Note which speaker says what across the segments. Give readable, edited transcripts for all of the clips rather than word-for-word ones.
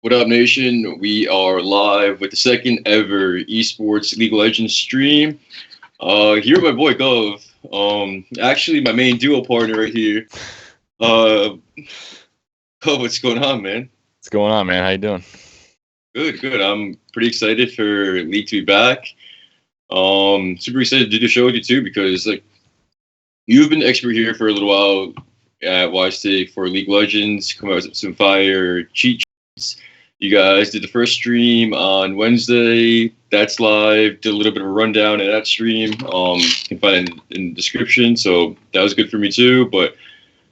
Speaker 1: What up, nation? We are live with the second ever esports League of Legends stream. Here with my boy Gov. Actually, my main duo partner right here. Gov, what's going on, man?
Speaker 2: What's going on, man? How you doing?
Speaker 1: Good. I'm pretty excited for League to be back. Super excited to do the show with you too because you've been the expert here for a little while at YSTIC for League of Legends. Come out with some fire cheat sheets. You guys did the first stream on Wednesday. That's live. Did a little bit of a rundown of that stream. You can find it in the description. So that was good for me too. But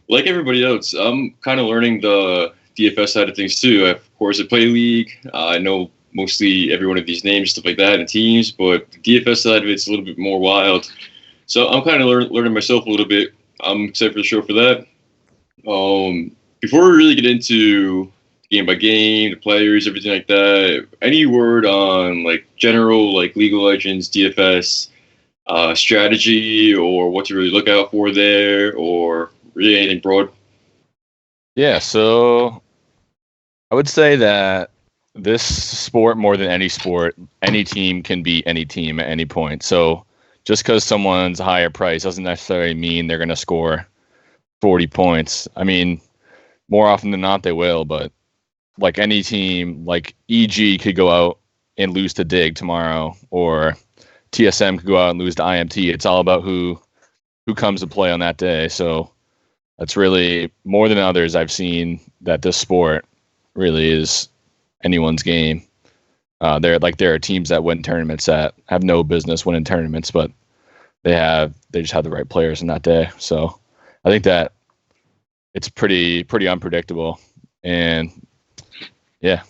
Speaker 1: like everybody else, I'm kind of learning the DFS side of things too. Of course, I play League. I know mostly every one of these names, stuff like that, and teams. But the DFS side of it's a little bit more wild. So I'm kind of learning myself a little bit. I'm excited for the show for that. Before we really get into game by game, the players, everything like that, any word on general League of Legends, DFS, strategy, or what to really look out for there, or really anything broad?
Speaker 2: Yeah, so I would say that this sport, more than any sport, any team can beat any team at any point. So just because someone's a higher price doesn't necessarily mean they're going to score 40 points. I mean, more often than not, they will, but like any team, like EG could go out and lose to Dig tomorrow, or TSM could go out and lose to IMT. It's all about who comes to play on that day. So that's really, more than others, I've seen that this sport really is anyone's game. There are teams that win tournaments that have no business winning tournaments, but they just have the right players on that day. So I think that it's pretty unpredictable, and yeah,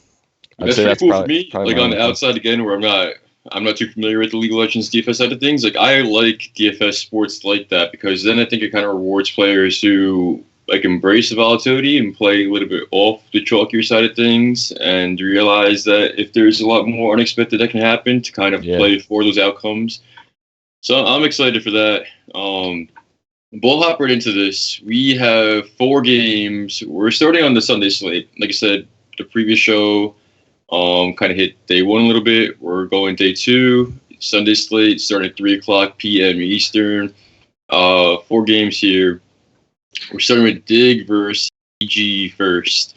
Speaker 1: that's pretty cool for me. Like on the outside again, where I'm not too familiar with the League of Legends DFS side of things. Like I like DFS sports like that because then I think it kind of rewards players who embrace the volatility and play a little bit off the chalkier side of things, and realize that if there's a lot more unexpected that can happen, to kind of play for those outcomes. So I'm excited for that. We'll hop right into this. We have 4 games. We're starting on the Sunday slate. Like I said, the previous show kind of hit day 1 a little bit. We're going day 2. Sunday slate starting at 3:00 p.m. Eastern. 4 games here. We're starting with Dig versus EG first.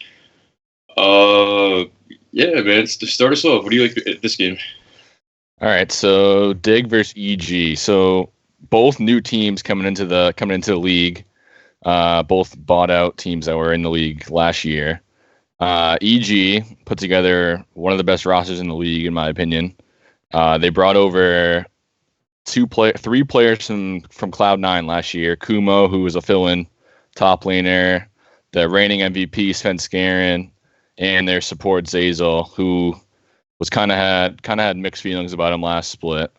Speaker 1: Yeah, man. To start us off, what do you like at this game?
Speaker 2: All right, so Dig versus EG. So both new teams coming into the league. Both bought out teams that were in the league last year. EG put together one of the best rosters in the league, in my opinion. They brought over 3 players from Cloud9 last year. Kumo, who was a fill-in top laner, the reigning MVP Svenskeren, and their support Zazel, who was kind of had mixed feelings about him last split.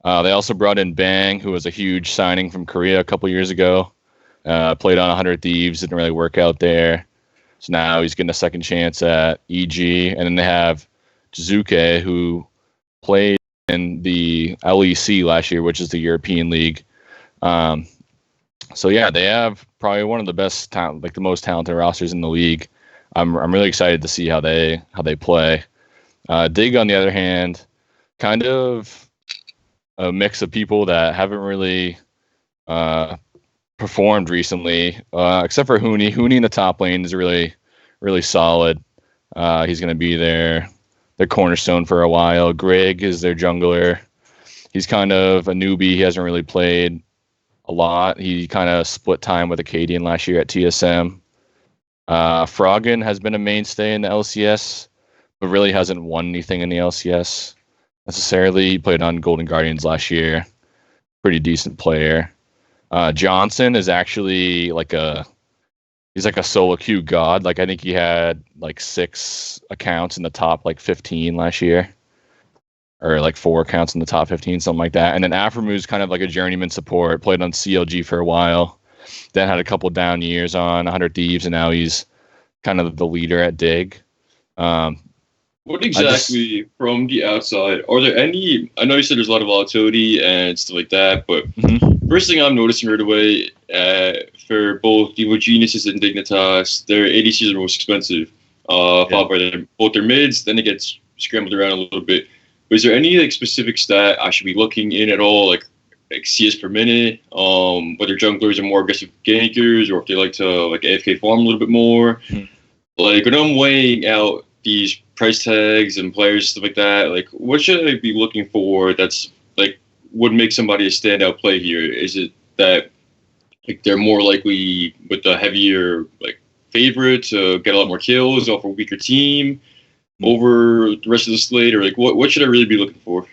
Speaker 2: They also brought in Bang, who was a huge signing from Korea a couple years ago. Played on 100 Thieves, didn't really work out there. So now he's getting a second chance at EG. And then they have Jizuke, who played in the LEC last year, which is the European League. So yeah, they have probably one of the best the most talented rosters in the league. I'm really excited to see how they play. Dig, on the other hand, kind of a mix of people that haven't really performed recently, except for Huni. Huni in the top lane is really, really solid. He's going to be their cornerstone for a while. Greg is their jungler. He's kind of a newbie. He hasn't really played a lot. He kind of split time with Acadian last year at TSM. Froggen has been a mainstay in the LCS, but really hasn't won anything in the LCS necessarily. He played on Golden Guardians last year. Pretty decent player. Johnson is actually he's like a solo queue god. I think he had 6 accounts in the top 15 last year, or 4 accounts in the top 15, something like that. And then Aframu's kind of like a journeyman support, played on CLG for a while, then had a couple down years on 100 Thieves, and now he's kind of the leader at Dig.
Speaker 1: What exactly, from the outside, are there any, I know you said there's a lot of volatility and stuff like that, but first thing I'm noticing right away, for both the Legends and Dignitas, their ADCs are most expensive. followed by both their mids. Then it gets scrambled around a little bit. But is there any like specific stat I should be looking in at all, like CS per minute? Whether junglers are more aggressive gankers or if they like to like AFK farm a little bit more. Like when I'm weighing out these price tags and players stuff like that, like what should I be looking for? That's like would make somebody a standout play here. Is it that like they're more likely with the heavier like favorite to get a lot more kills off a weaker team over the rest of the slate, or like what should I really be looking for?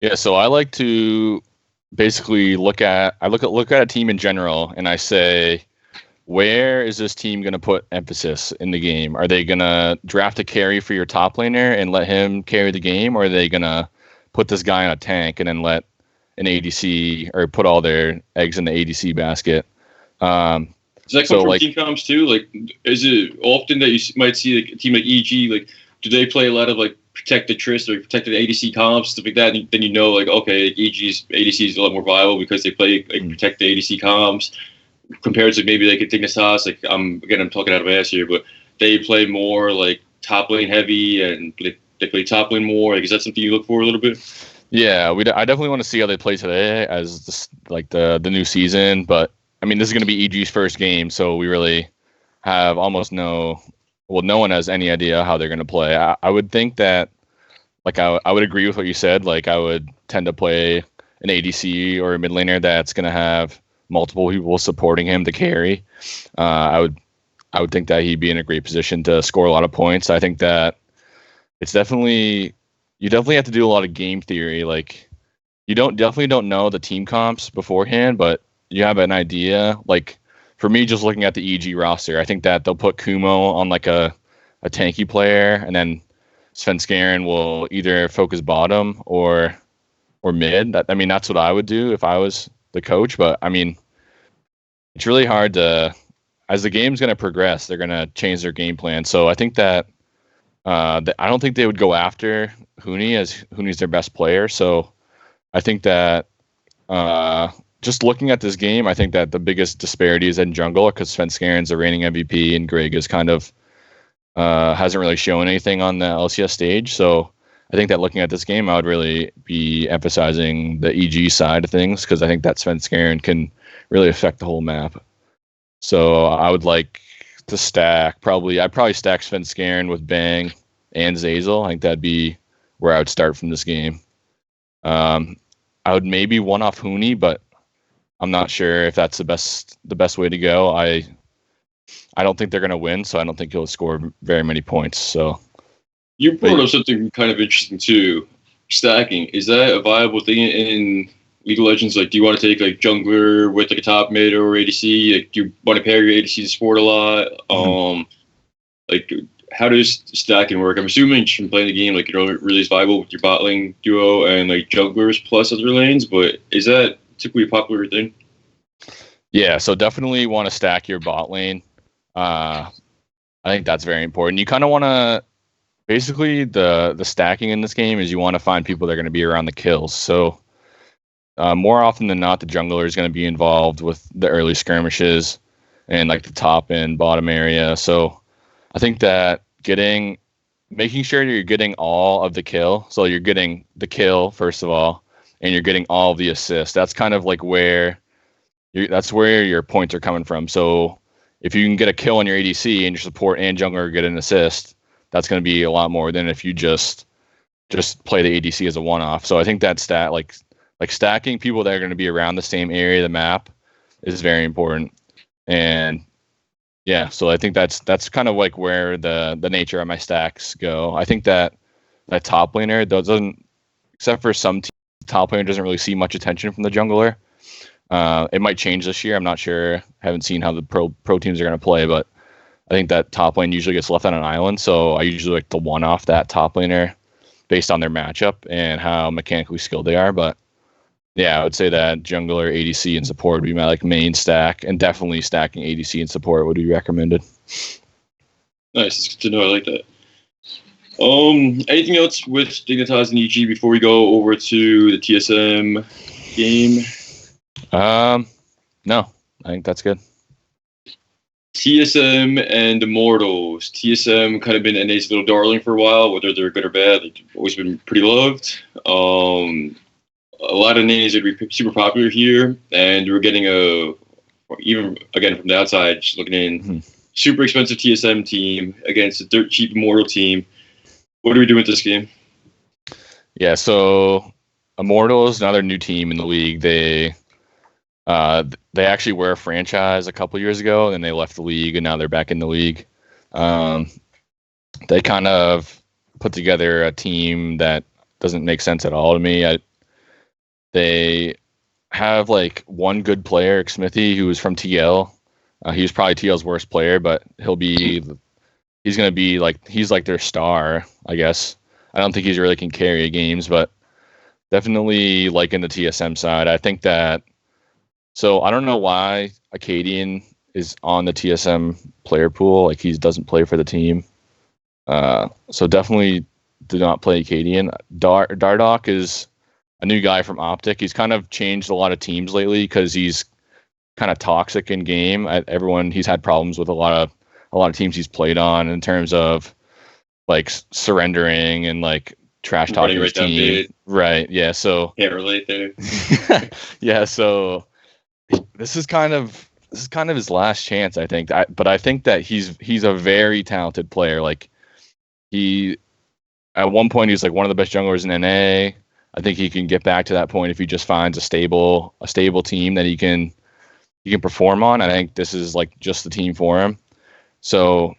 Speaker 2: Yeah, so I like to basically look at a team in general, and I say, where is this team going to put emphasis in the game? Are they going to draft a carry for your top laner and let him carry the game, or are they going to put this guy on a tank and then let an ADC or put all their eggs in the ADC basket?
Speaker 1: Does that come from team comps too? Like, is it often that you might see like a team like EG, like, do they play a lot of like protected Trist or protected ADC comps, stuff like that? And then you know, like, okay, EG's ADC is a lot more viable because they play like protected ADC comps compared to maybe like a Dignitas. Like, I'm talking out of my ass here, but they play more like top lane heavy and they play top lane more. Like, is that something you look for a little bit?
Speaker 2: Yeah, I definitely want to see how they play today as the new season. But I mean, this is going to be EG's first game, so we really have almost no one has any idea how they're going to play. I would think that, like, I would agree with what you said. Like, I would tend to play an ADC or a mid laner that's going to have multiple people supporting him to carry. I would think that he'd be in a great position to score a lot of points. I think that you definitely have to do a lot of game theory. Like, you definitely don't know the team comps beforehand, but you have an idea. Like, for me, just looking at the EG roster, I think that they'll put Kumo on like a tanky player, and then Svenskeren will either focus bottom or mid. That's what I would do if I was the coach. But I mean, it's really hard to, as the game's going to progress, they're going to change their game plan. So I think that I don't think they would go after Huni, as Huni's their best player. So I think that just looking at this game, I think that the biggest disparity is in jungle because Svenskeren's the reigning MVP and Greg is kind of hasn't really shown anything on the LCS stage. So I think that looking at this game, I would really be emphasizing the EG side of things because I think that Svenskeren can really affect the whole map. So I would like to stack I'd probably stack Svenskeren with Bang and Zazel. I think that'd be where I would start from this game. I would maybe one off Huni, but I'm not sure if that's the best way to go. I don't think they're going to win, so I don't think he'll score very many points. So
Speaker 1: you brought up something kind of interesting too. Stacking, is that a viable thing in League of Legends? Like, do you want to take like jungler with like a top mid or ADC? Like, do you want to pair your ADC to support a lot? Like, how does stacking work? I'm assuming from playing the game, like, you know, it really is viable with your bot lane duo and like junglers plus other lanes. But is that typically a popular thing?
Speaker 2: Yeah, so definitely want to stack your bot lane. I think that's very important. You kind of want to, basically the stacking in this game is you want to find people that are going to be around the kills. So more often than not, the jungler is going to be involved with the early skirmishes and like the top and bottom area. So I think that making sure you're getting all of the kill. So you're getting the kill first of all, and you're getting all of the assists. That's kind of like that's where your points are coming from. So if you can get a kill on your ADC and your support and jungler get an assist, that's going to be a lot more than if you just play the ADC as a one-off. So I think that like stacking people that are going to be around the same area of the map is very important. And yeah, so I think that's kind of like where the nature of my stacks go. I think that top laner doesn't, except for some top laner, doesn't really see much attention from the jungler. It might change this year. I'm not sure. Haven't seen how the pro teams are going to play, but I think that top lane usually gets left on an island. So I usually like to one-off that top laner based on their matchup and how mechanically skilled they are. But yeah, I would say that jungler, ADC, and support would be my like main stack, and definitely stacking ADC and support would be recommended.
Speaker 1: Nice, it's good to know. I like that. Anything else with Dignitas and EG before we go over to the TSM game?
Speaker 2: No, I think that's good.
Speaker 1: TSM and Immortals. TSM kind of been NA's little darling for a while, whether they're good or bad. They've always been pretty loved. A lot of names are super popular here, and we're getting even again from the outside, just looking in, super expensive TSM team against a dirt cheap Immortal team. What are we doing with this game?
Speaker 2: Yeah, so Immortals, another new team in the league. They actually were a franchise a couple years ago, and they left the league, and now they're back in the league. They kind of put together a team that doesn't make sense at all to me. They have like one good player, Smithy, who was from TL. He was probably TL's worst player, but he's going to be like, he's like their star, I guess. I don't think he's really can carry games, but definitely like in the TSM side. I think that, so I don't know why Acadian is on the TSM player pool. Like he doesn't play for the team. So definitely do not play Acadian. Dardoch is a new guy from Optic. He's kind of changed a lot of teams lately because he's kind of toxic in game. He's had problems with a lot of teams he's played on in terms of like surrendering and like trash talking his team. Right. Yeah. So
Speaker 1: can't relate there.
Speaker 2: Yeah. So this is kind of his last chance, I think. But I think that he's a very talented player. Like at one point he's like one of the best junglers in NA. I think he can get back to that point if he just finds a stable team that he can perform on. I think this is like just the team for him. So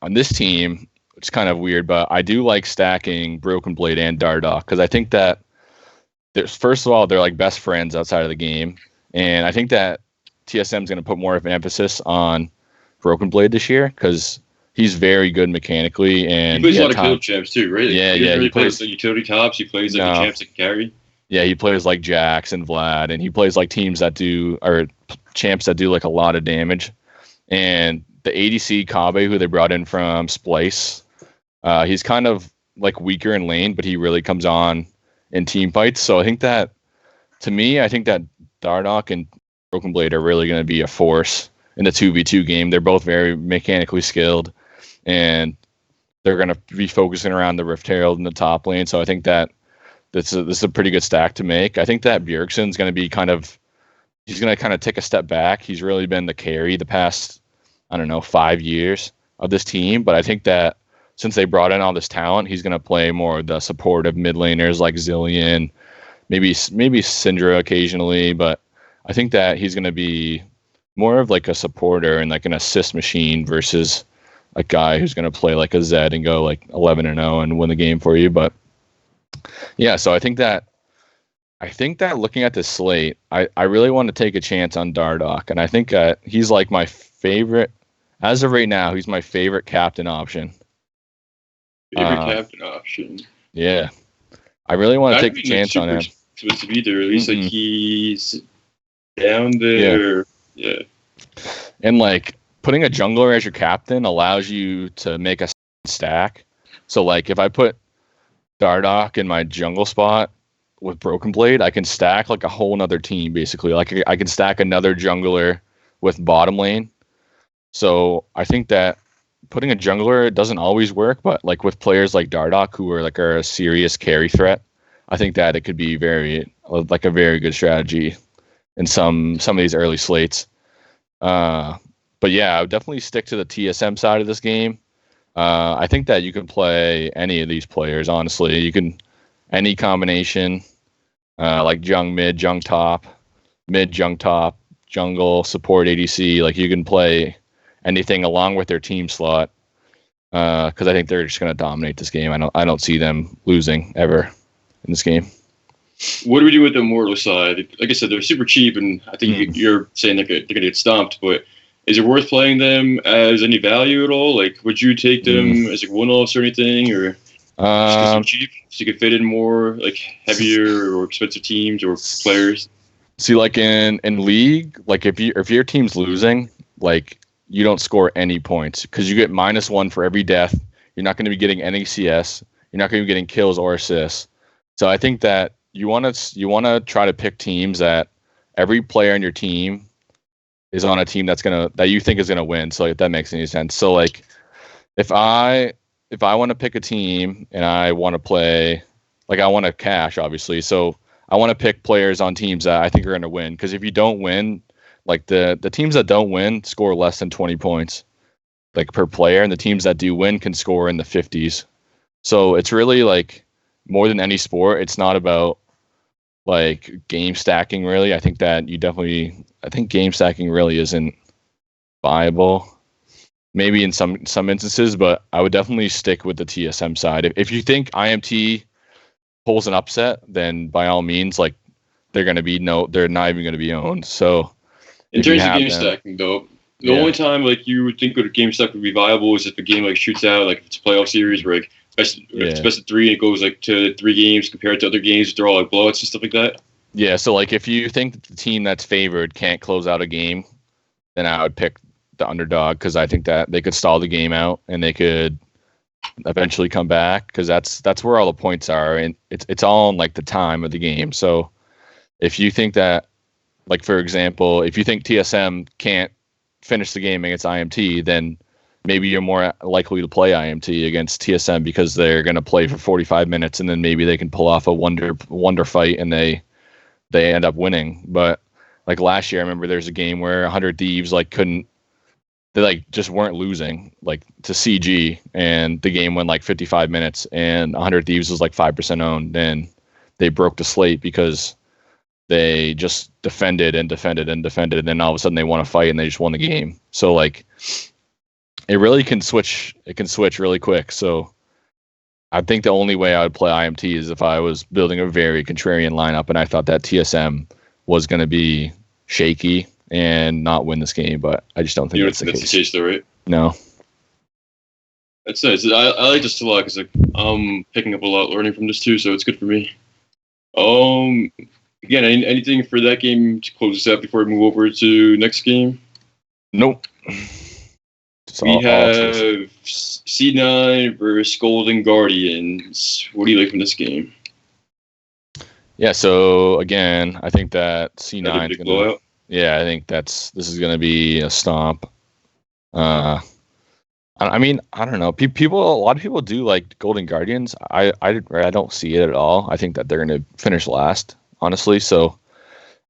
Speaker 2: on this team, it's kind of weird, but I do like stacking Broken Blade and Dardoch because I think that first of all, they're like best friends outside of the game. And I think that TSM is going to put more of an emphasis on Broken Blade this year because he's very good mechanically. And
Speaker 1: he plays a lot of kill champs too, right?
Speaker 2: Yeah,
Speaker 1: he plays the utility tops. He plays like the champs that can carry.
Speaker 2: Yeah, he plays like Jax and Vlad, and he plays like teams that or champs that do like a lot of damage. And the ADC Kabe, who they brought in from Splice, he's kind of like weaker in lane, but he really comes on in team fights. So I think that, to me, Dardoch and Broken Blade are really going to be a force in the 2v2 game. They're both very mechanically skilled, and they're going to be focusing around the Rift Herald in the top lane. So I think that this is a pretty good stack to make. I think that Bjergsen's going to be he's going to kind of take a step back. He's really been the carry the past, 5 years of this team. But I think that since they brought in all this talent, he's going to play more of the supportive mid laners like Zillion, maybe Syndra occasionally. But I think that he's going to be more of like a supporter and like an assist machine versus a guy who's going to play like a Zed and go like 11-0 and win the game for you. But yeah, so I think that looking at this slate, I really want to take a chance on Dardoch, and I think he's like my favorite as of right now. He's my favorite captain option.
Speaker 1: Captain option.
Speaker 2: Yeah, I really want to take a chance on him.
Speaker 1: Supposed to be there, at least like he's down there. Yeah. And
Speaker 2: like putting a jungler as your captain allows you to make a stack. So like if I put Dardoch in my jungle spot with Broken Blade, I can stack like a whole nother team basically. Like I can stack another jungler with bottom lane. So I think that putting a jungler doesn't always work, but like with players like Dardoch who are a serious carry threat, I think that it could be a very good strategy in some of these early slates. But yeah, I would definitely stick to the TSM side of this game. I think that you can play any of these players, honestly. You can, any combination, like jung mid, jung top, jungle, support ADC. Like you can play anything along with their team slot. Because I think they're just going to dominate this game. I don't see them losing ever in this game.
Speaker 1: What do we do with the Immortal side? Like I said, they're super cheap, and I think you're saying they're going to get stomped, but is it worth playing them as any value at all? Like, would you take them as like one-offs or anything, or just 'cause they're cheap, so you could fit in more like heavier or expensive teams or players?
Speaker 2: See, like in League, like if your team's losing, like you don't score any points because you get -1 for every death. You're not going to be getting any CS. You're not going to be getting kills or assists. So I think that you want to try to pick teams that every player on your team is on a team that you think is gonna win. So if that makes any sense. So like if I want to pick a team and I want to play, like I want to cash obviously. So I want to pick players on teams that I think are gonna win. Because if you don't win, like the teams that don't win score less than 20 points like per player, and the teams that do win can score in the 50s. So it's really like more than any sport, it's not about like game stacking really. I think game stacking really isn't viable. Maybe in some instances, but I would definitely stick with the TSM side. If you think IMT pulls an upset, then by all means, like they're not even going to be owned. So
Speaker 1: in terms of game stacking, though, the only time like you would think a game stack would be viable is if the game like shoots out, like if it's a playoff series where like if it's best of 3 and it goes like to 3 games compared to other games, they're all like blowouts and stuff like that.
Speaker 2: Yeah, so like if you think the team that's favored can't close out a game, then I would pick the underdog because I think that they could stall the game out and they could eventually come back because that's where all the points are, and it's all in like the time of the game. So if you think that, like for example, if you think TSM can't finish the game against IMT, then maybe you're more likely to play IMT against TSM because they're going to play for 45 minutes and then maybe they can pull off a wonder fight and they end up winning. But like last year, I remember there's a game where 100 Thieves they like just weren't losing like to CG, and the game went like 55 minutes and 100 Thieves was like 5% owned, and they broke the slate because they just defended and defended and defended, and then all of a sudden they won a fight and they just won the game. So like it really can switch. It can switch really quick. So I think the only way I would play IMT is if I was building a very contrarian lineup and I thought that TSM was going to be shaky and not win this game, but I just don't think that's the case though, right? No.
Speaker 1: That's nice. I like this a lot because like I'm picking up a lot, learning from this too, so it's good for me. Again, anything for that game to close this out before we move over to next game?
Speaker 2: Nope.
Speaker 1: We have C9 versus Golden Guardians. What do you like from this game?
Speaker 2: Yeah, so again, I think that C9 is going to. Yeah, I think this is going to be a stomp. I mean, I don't know. A lot of people do like Golden Guardians. I don't see it at all. I think that they're going to finish last, honestly. So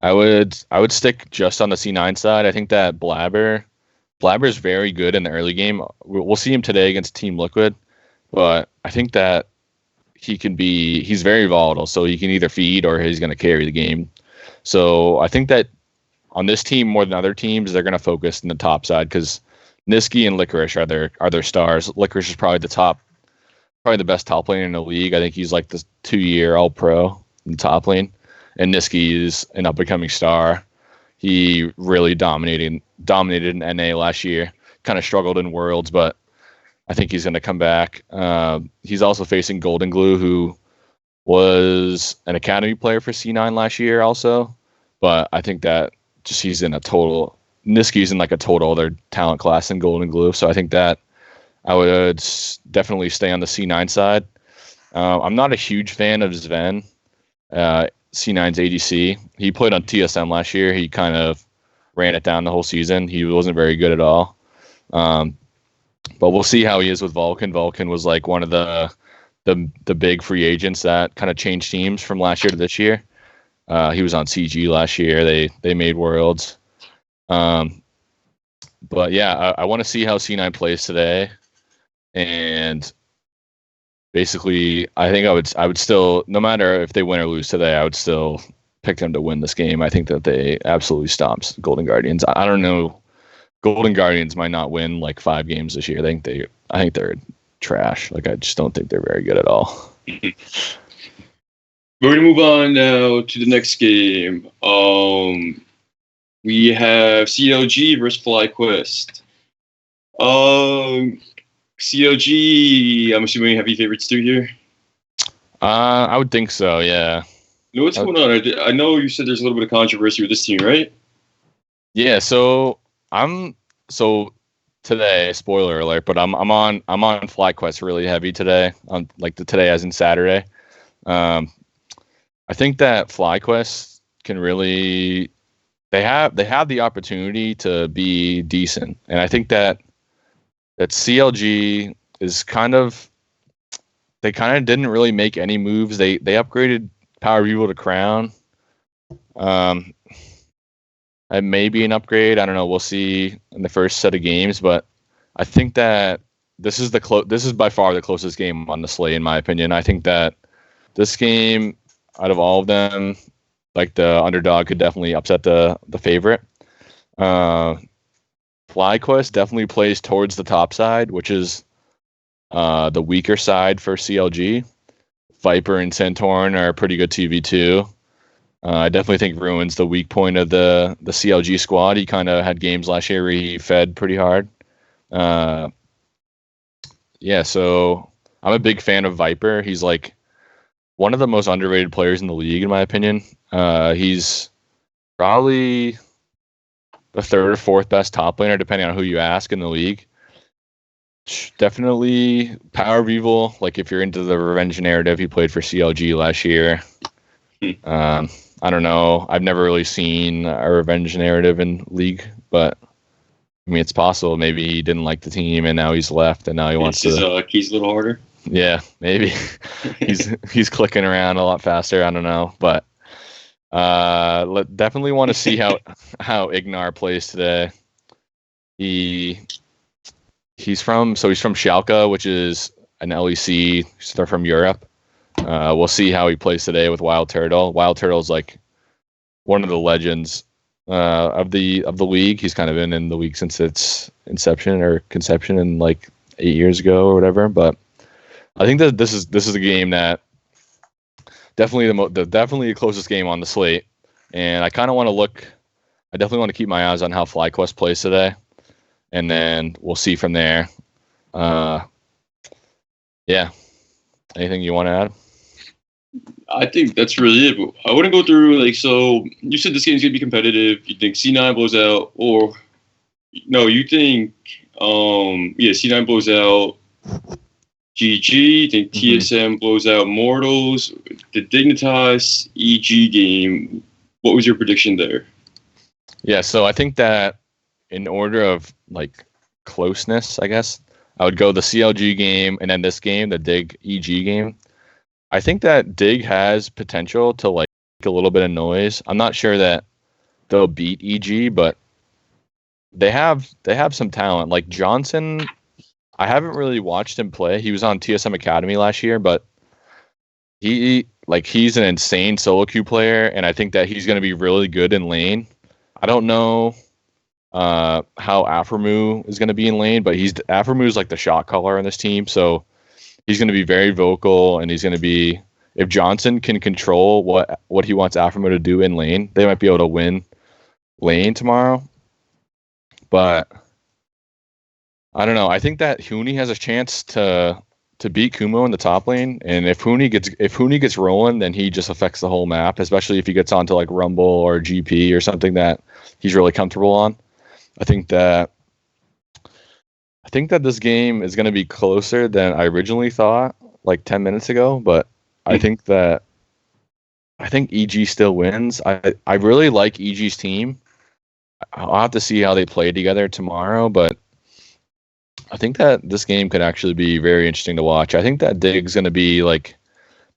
Speaker 2: I would stick just on the C9 side. I think that Blabber's very good in the early game. We'll see him today against Team Liquid, but I think that he's very volatile, so he can either feed or he's going to carry the game. So I think that on this team more than other teams, they're going to focus in the top side because Niski and Licorice are their stars. Licorice is probably the best top laner in the league. I think he's like the 2-year All-Pro in the top lane, and Niski is an up-and-coming star. He really dominated in NA last year. Kind of struggled in Worlds, but I think he's going to come back. He's also facing Golden Glue, who was an academy player for C9 last year also. But I think that he's in a total... Niski's in like a total other talent class than Golden Glue. So I think that I would definitely stay on the C9 side. I'm not a huge fan of Sven, C9's ADC. He played on TSM last year. He kind of ran it down the whole season. He wasn't very good at all. But we'll see how he is with Vulcan. Vulcan was like one of the big free agents that kind of changed teams from last year to this year. He was on CG last year. They made Worlds. But yeah, I want to see how C9 plays today. And basically, I think I would still, no matter if they win or lose today, I would still pick them to win this game. I think that they absolutely stomps Golden Guardians. I don't know. Golden Guardians might not win like 5 games this year. I think they're trash. Like I just don't think they're very good at all.
Speaker 1: We're gonna move on now to the next game. We have CLG versus FlyQuest. CLG, I'm assuming you have your favorites too here?
Speaker 2: I would think so, yeah.
Speaker 1: You know what's going on? I know you said there's a little bit of controversy with this team, right?
Speaker 2: Yeah, so today, spoiler alert, but I'm on FlyQuest really heavy today. On like today as in Saturday. I think that FlyQuest can really have the opportunity to be decent, and I think that CLG is they kind of didn't really make any moves. They upgraded Power Evil to Crown. It may be an upgrade. I don't know. We'll see in the first set of games, but I think that this is by far the closest game on the slate, in my opinion. I think that this game, out of all of them, like the underdog could definitely upset the favorite. FlyQuest definitely plays towards the top side, which is the weaker side for CLG. Viper and Santorin are a pretty good TV too. I definitely think Ruin's the weak point of the CLG squad. He kind of had games last year where he fed pretty hard. So I'm a big fan of Viper. He's like one of the most underrated players in the league, in my opinion. He's probably the third or fourth best top laner, depending on who you ask in the league. Definitely Power of Evil. Like if you're into the revenge narrative, he played for CLG last year. I don't know. I've never really seen a revenge narrative in league, but I mean, it's possible. Maybe he didn't like the team and now he's left and now he wants to.
Speaker 1: Keys a little harder.
Speaker 2: Yeah, maybe he's clicking around a lot faster. I don't know, but definitely want to see how Ignar plays today. He's from Schalke, which is an LEC. So they're from Europe. We'll see how he plays today with Wild Turtle. Wild Turtle's like one of the legends of the league. He's kind of been in the league since its conception in like 8 years ago or whatever. But I think that this is a game that definitely the closest game on the slate. And I kind of want to look. I definitely want to keep my eyes on how FlyQuest plays today, and then we'll see from there. Yeah. Anything you want to add?
Speaker 1: I think that's really it. But I wouldn't go through so you said this game's gonna be competitive. You think C9 blows out, or no? You think C9 blows out GG. You think TSM blows out Mortals? The Dignitas EG game. What was your prediction there?
Speaker 2: Yeah, so I think that in order of closeness, I guess I would go the CLG game and then this game, the Dig EG game. I think that Dig has potential to make a little bit of noise. I'm not sure that they'll beat EG, but they have some talent. Like Johnson, I haven't really watched him play. He was on TSM Academy last year, but he's an insane solo queue player, and I think that he's going to be really good in lane. I don't know how Aframu is going to be in lane, but Aframu is like the shot caller on this team, so he's going to be very vocal, and he's going to be, if Johnson can control what he wants Aframu to do in lane, they might be able to win lane tomorrow. But I don't know. I think that Huni has a chance to beat Kumo in the top lane, and if Huni gets rolling, then he just affects the whole map, especially if he gets onto Rumble or GP or something that he's really comfortable on. I think that this game is going to be closer than I originally thought 10 minutes ago, but I think EG still wins. I really like EG's team. I'll have to see how they play together tomorrow, but I think that this game could actually be very interesting to watch. I think that Dig's going to be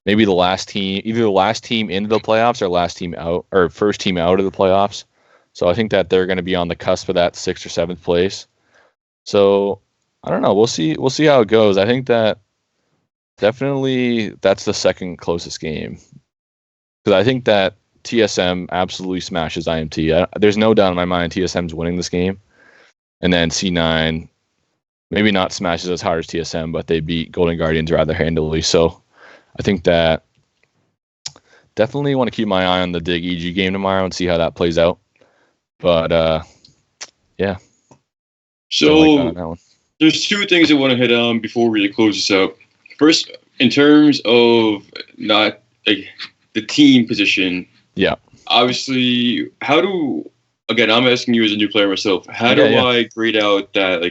Speaker 2: maybe the last team, either the last team into the playoffs or last team out, or first team out of the playoffs. So I think that they're going to be on the cusp of that 6th or 7th place. So I don't know. We'll see how it goes. I think that definitely that's the second closest game, because I think that TSM absolutely smashes IMT. There's no doubt in my mind TSM's winning this game, and then C9 maybe not smashes as hard as TSM, but they beat Golden Guardians rather handily. So I think that definitely want to keep my eye on the Dig EG game tomorrow and see how that plays out. But yeah.
Speaker 1: So there's two things I want to hit on before we close this out. First, in terms of not the team position.
Speaker 2: Yeah.
Speaker 1: Obviously, again, I'm asking you as a new player myself, how do I grade out that,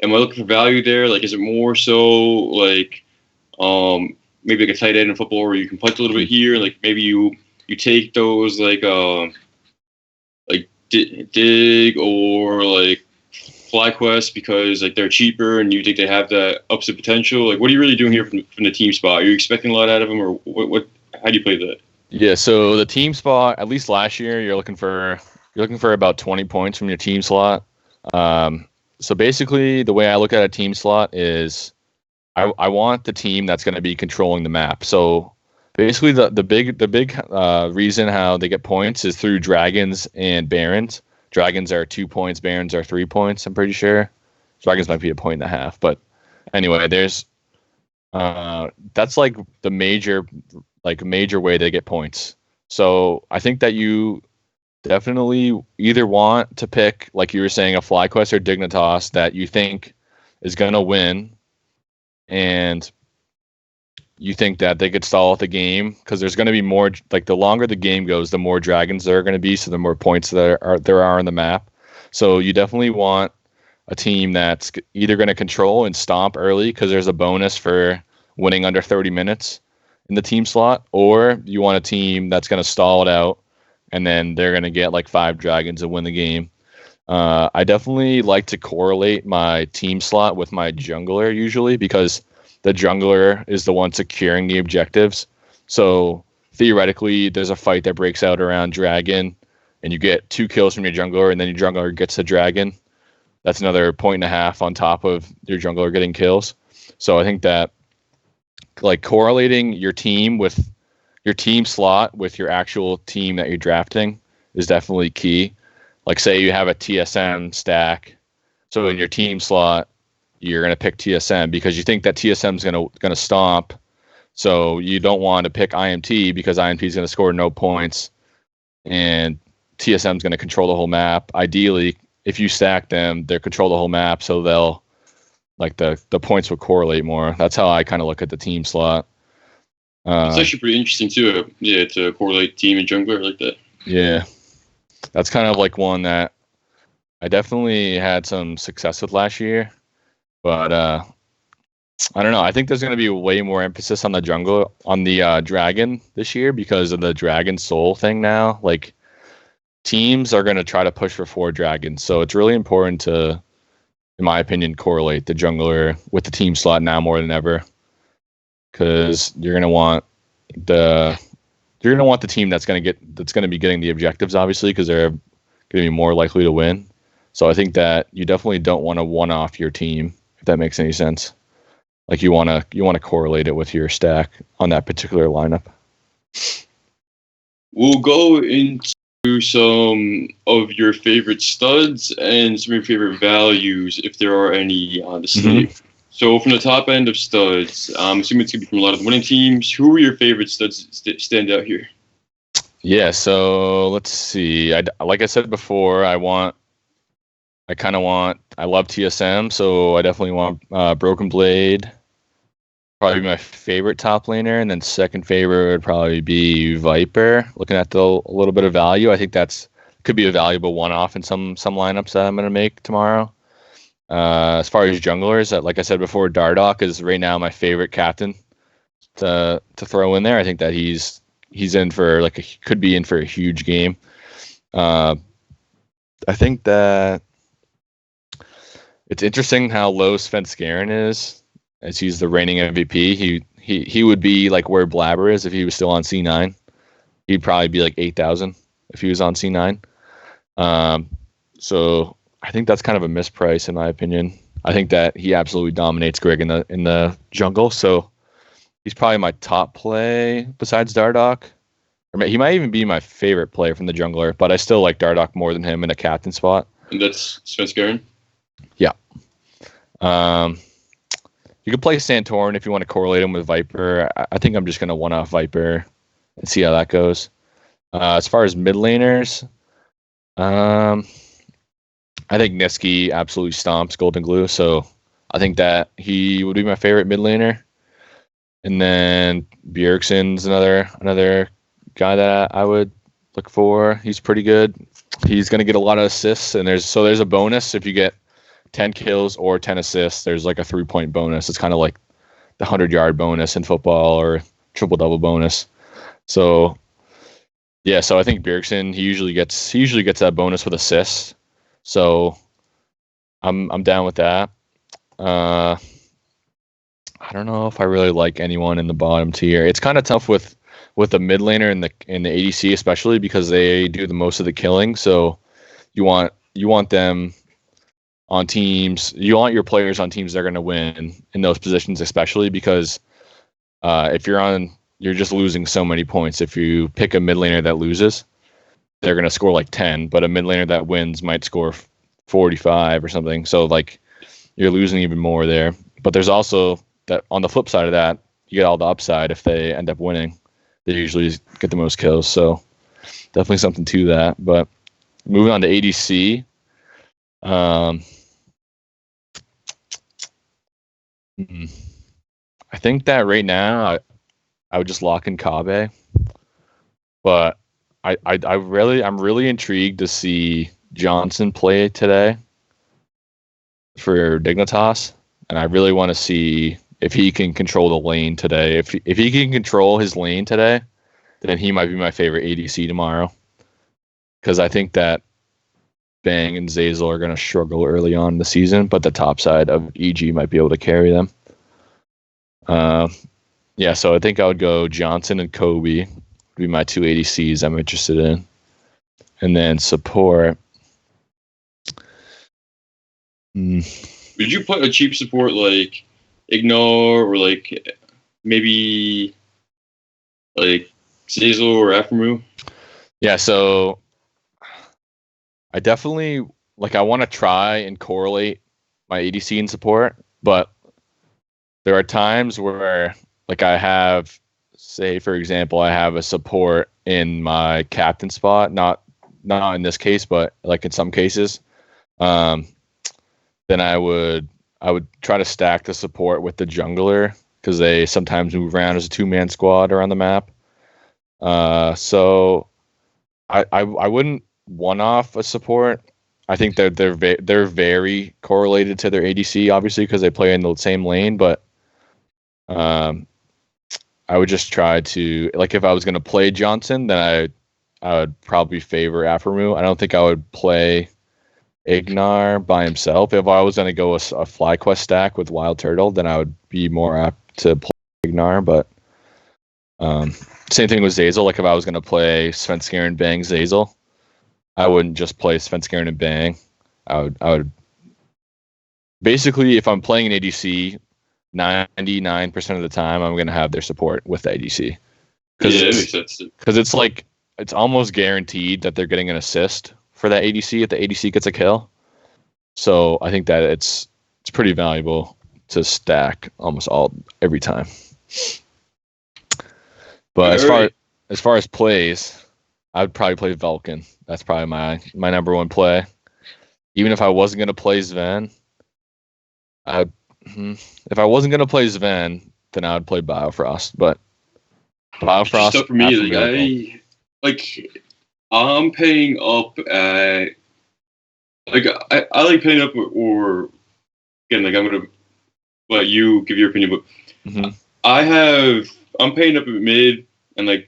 Speaker 1: am I looking for value there? Is it more so maybe a tight end in football where you can punch a little bit here, maybe you take those Dig or like FlyQuest because like they're cheaper and you think they have that upset potential? Like, what are you really doing here from the team spot? Are you expecting a lot out of them, or what? How do you play that?
Speaker 2: Yeah, so the team spot, at least last year, you're looking for about 20 points from your team slot. So basically, the way I look at a team slot is I want the team that's going to be controlling the map. So basically, the big reason how they get points is through dragons and barons. Dragons are 2 points, barons are 3 points. I'm pretty sure. Dragons might be 1.5 points, but anyway, there's that's like the major way they get points. So I think that you definitely either want to pick, like you were saying, a FlyQuest or Dignitas that you think is going to win, and you think that they could stall out the game because there's going to be more, like the longer the game goes, the more dragons there are going to be, so the more points there are on the map. So you definitely want a team that's either going to control and stomp early because there's a bonus for winning under 30 minutes in the team slot, or you want a team that's going to stall it out and then they're going to get like 5 dragons and win the game. I definitely like to correlate my team slot with my jungler usually because the jungler is the one securing the objectives. So theoretically, there's a fight that breaks out around dragon and you get 2 kills from your jungler and then your jungler gets the dragon. That's another 1.5 points on top of your jungler getting kills. So I think that like correlating your team with your team slot with your actual team that you're drafting is definitely key. Like say you have a TSM stack, so in your team slot you're going to pick TSM because you think that TSM is going to stomp. So you don't want to pick IMT because IMT is going to score no points and TSM is going to control the whole map. Ideally, if you stack them, they control the whole map, so they'll like the points will correlate more. That's how I kind of look at the team slot.
Speaker 1: It's actually pretty interesting too. Yeah, to correlate team and jungler like that.
Speaker 2: Yeah, that's kind of like one that I definitely had some success with last year, but I don't know. I think there's going to be way more emphasis on the jungle, on the dragon this year because of the dragon soul thing now. Like teams are going to try to push for 4 dragons, so it's really important to, in my opinion, correlate the jungler with the team slot now more than ever. Because you're gonna want the team that's gonna be getting the objectives, obviously, because they're gonna be more likely to win. So I think that you definitely don't want to one-off your team, if that makes any sense. Like you wanna correlate it with your stack on that particular lineup.
Speaker 1: We'll go into some of your favorite studs and some of your favorite values, if there are any on the slate. Mm-hmm. So from the top end of studs, I'm assuming it's going to be from a lot of the winning teams. Who are your favorite studs that stand out here?
Speaker 2: Yeah, so let's see. Like I said before, I love TSM, so I definitely want Broken Blade. Probably my favorite top laner, and then second favorite would probably be Viper. Looking at a little bit of value, I think could be a valuable one-off in some lineups that I'm going to make tomorrow. As far as junglers, like I said before, Dardoch is right now my favorite captain to throw in there. I think that he's in for could be in for a huge game. I think that it's interesting how low Svenskeren is, as he's the reigning MVP. He would be like where Blabber is if he was still on C9. He'd probably be like 8,000 if he was on C9. So I think that's kind of a misprice in my opinion. I think that he absolutely dominates Greg in the jungle. So he's probably my top play besides Dardoch. Or he might even be my favorite player from the jungler, but I still like Dardoch more than him in a captain spot.
Speaker 1: And that's Svenskeren?
Speaker 2: Yeah. You could play Santorin if you want to correlate him with Viper. I think I'm just going to one-off Viper and see how that goes. As far as mid laners, I think Niski absolutely stomps Golden Glue, so I think that he would be my favorite mid laner. And then Bjergsen's another guy that I would look for. He's pretty good. He's going to get a lot of assists, and there's a bonus if you get 10 kills or 10 assists. There's like a 3-point bonus. It's kind of like the 100-yard bonus in football or triple-double bonus. So Yeah, so I think Bjergsen he usually gets that bonus with assists. So I'm down with that. I don't know if I really like anyone in the bottom tier. It's kind of tough with the mid laner and the ADC especially because they do the most of the killing. So you want them on teams. You want your players on teams that are going to win in those positions, especially because if you're just losing so many points. If you pick a mid laner that loses, they're going to score like 10, but a mid laner that wins might score 45 or something. So like you're losing even more there. But there's also that on the flip side of that, you get all the upside if they end up winning. They usually get the most kills. So definitely something to that. But moving on to ADC. I think that right now I would just lock in Kabe. But I'm really intrigued to see Johnson play today for Dignitas, and I really want to see if he can control the lane today. If he can control his lane today, then he might be my favorite ADC tomorrow. Because I think that Bang and Zeyzal are going to struggle early on in the season, but the top side of EG might be able to carry them. Yeah, so I think I would go Johnson and Kobe would be my two ADCs I'm interested in. And then support.
Speaker 1: Would you put a cheap support like Ignore or like maybe like Zeyzal or Aphromoo?
Speaker 2: Yeah, so I definitely I want to try and correlate my ADC and support, but there are times where I have, say for example, I have a support in my captain spot, not in this case, but like in some cases, then I would try to stack the support with the jungler because they sometimes move around as a 2-man squad around the map. So I wouldn't one-off a support. I think they're very correlated to their ADC, obviously, because they play in the same lane. But I would just try to if I was going to play Johnson, then I would probably favor Aphromoo. I don't think I would play Ignar by himself. If I was going to go a FlyQuest stack with Wild Turtle, then I would be more apt to play Ignar. But same thing with Zeyzal. If I was going to play Svenskeren and Bang Zeyzal, I wouldn't just play Svenskeren and Bang. I would basically, if I'm playing an ADC, 99% of the time I'm going to have their support with the ADC. Because it's almost guaranteed that they're getting an assist for that ADC if the ADC gets a kill. So I think that it's pretty valuable to stack almost every time. But as far as plays, I would probably play Vulcan. That's probably my number one play. Even if I wasn't going to play Sven, if I wasn't going to play Sven, then I would play Biofrost. But Biofrost
Speaker 1: stuff for me, I'm paying up at I like paying up or again I'm gonna let you give your opinion, but I'm paying up at mid and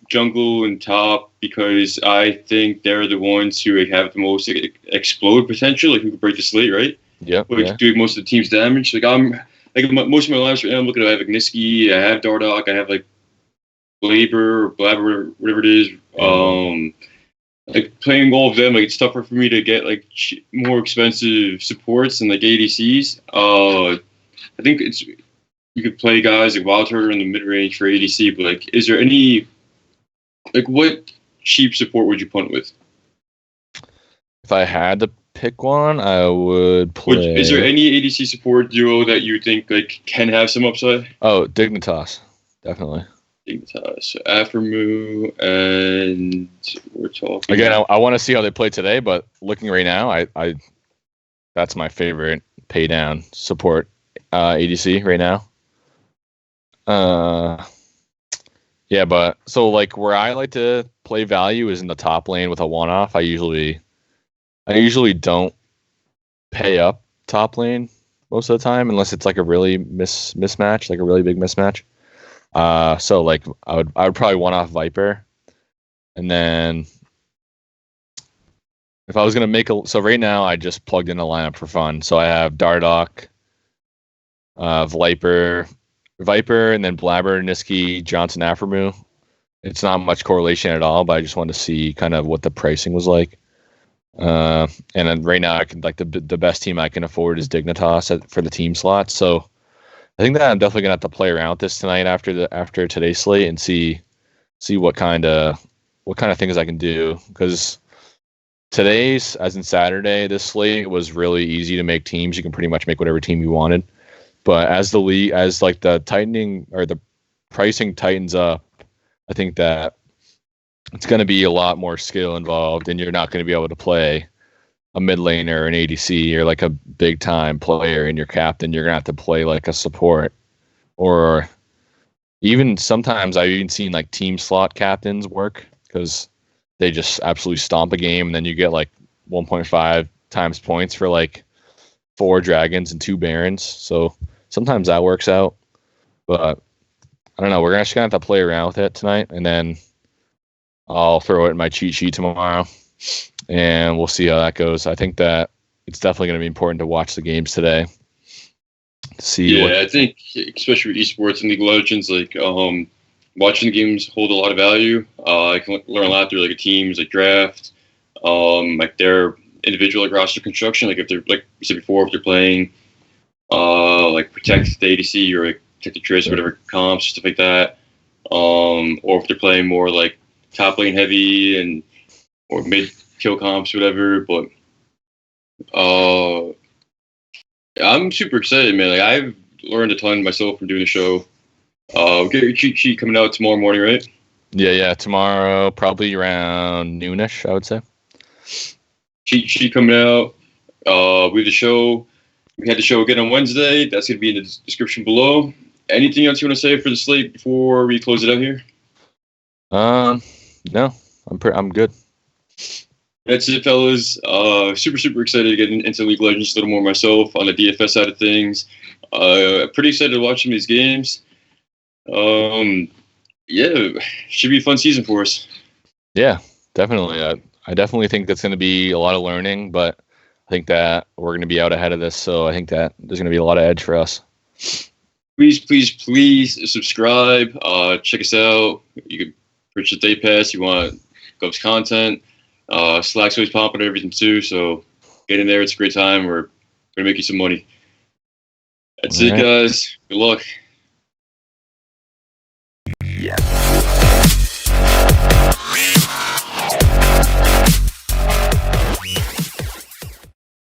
Speaker 1: jungle and top because I think they're the ones who have the most explode potential, who can break the slate, right?
Speaker 2: Yeah.
Speaker 1: Doing most of the team's damage. Most of my lives right now I'm looking at I have Niski, I have Dardoch, I have Blaber or Blabber, whatever it is. Playing all of them, it's tougher for me to get more expensive supports than ADCs. I think you could play guys like Wild Turtle in the mid range for ADC, but is there any what cheap support would you punt with?
Speaker 2: If I had to pick one, I would play.
Speaker 1: Is there any ADC support duo that you think can have some upside?
Speaker 2: Oh, Dignitas, definitely.
Speaker 1: Dignitas, Aphromoo, and we're talking
Speaker 2: again. I want to see how they play today, but looking right now, I that's my favorite pay down support ADC right now. Yeah, but so where I like to play value is in the top lane with a one-off. I usually don't pay up top lane most of the time unless it's a really mismatch, a really big mismatch. So I would probably one-off Viper And then if I was going to so right now I just plugged in a lineup for fun. So I have Dardoch, Viper, and then Blabber, Niski, Johnson, Aframu. It's not much correlation at all, but I just wanted to see kind of what the pricing was like. And then right now, I can the best team I can afford is Dignitas for the team slots. So I think that I'm definitely gonna have to play around with this tonight after today's slate and see what kind of things I can do, because today's, as in Saturday, this slate was really easy to make teams. You can pretty much make whatever team you wanted. But as the tightening or the pricing tightens up, I think that it's going to be a lot more skill involved, and you're not going to be able to play a mid laner or an ADC or like a big time player in your captain. You're going to have to play like a support, or even sometimes I've even seen like team slot captains work because they just absolutely stomp a game, and then you get like 1.5 times points for like 4 dragons and 2 barons. So sometimes that works out, but I don't know. We're actually going to have to play around with it tonight, and then I'll throw it in my cheat sheet tomorrow, and we'll see how that goes. I think that it's definitely going to be important to watch the games today.
Speaker 1: I think especially with esports and League of Legends, like watching the games hold a lot of value. I can learn a lot through like a team's like draft, like their individual like roster construction. Like if they're, like we said before, if they're playing like protect the ADC or like protect the Triss, whatever comps, stuff like that. Or if they're playing more like top lane heavy or mid kill comps, whatever. But I'm super excited, man. Like I've learned a ton myself from doing the show. Get your cheat sheet coming out tomorrow morning, right?
Speaker 2: Yeah. Tomorrow, probably around noonish, I would say.
Speaker 1: Cheat sheet coming out. We had the show again on Wednesday. That's going to be in the description below. Anything else you want to say for the slate before we close it out here?
Speaker 2: No, I'm good.
Speaker 1: That's it, fellas. Super excited to get into League of Legends a little more myself on the DFS side of things. Pretty excited to watch these games. Should be a fun season for us. Yeah,
Speaker 2: definitely. I definitely think that's going to be a lot of learning, but I think that we're going to be out ahead of this, so I think that there's going to be a lot of edge for us.
Speaker 1: Please subscribe. Check us out. You can purchase Day Pass. You want Gov's content. Slack's always popping everything too, so get in there. It's a great time. We're going to make you some money. That's it, guys. Good luck.